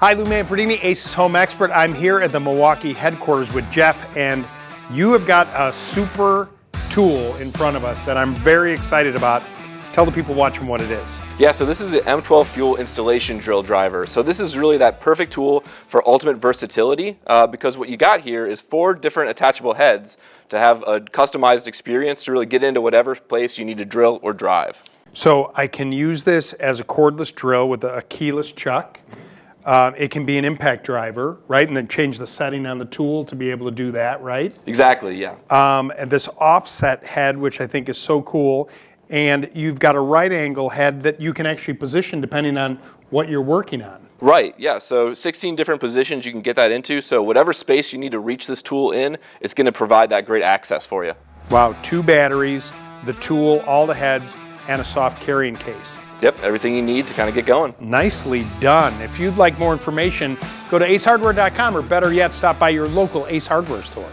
Hi, Lou Manfredini, Ace's Home Expert. I'm here at the Milwaukee Headquarters with Jeff, and you have got a super tool in front of us that I'm very excited about. Tell the people watching what it is. Yeah, so this is the M12 Fuel Installation Drill driver. So this is really that perfect tool for ultimate versatility because what you got here is 4 different attachable heads to have a customized experience to really get into whatever place you need to drill or drive. So I can use this as a cordless drill with a keyless chuck. It can be an impact driver, right? And then change the setting on the tool to be able to do that, right? Exactly, yeah. And this offset head, which I think is so cool. And you've got a right angle head that you can actually position depending on what you're working on. Right, yeah, so 16 different positions you can get that into, so whatever space you need to reach this tool in, it's going to provide that great access for you. Wow, 2 batteries, the tool, all the heads, and a soft carrying case. Yep, everything you need to kind of get going. Nicely done. If you'd like more information, go to acehardware.com or better yet, stop by your local Ace Hardware store.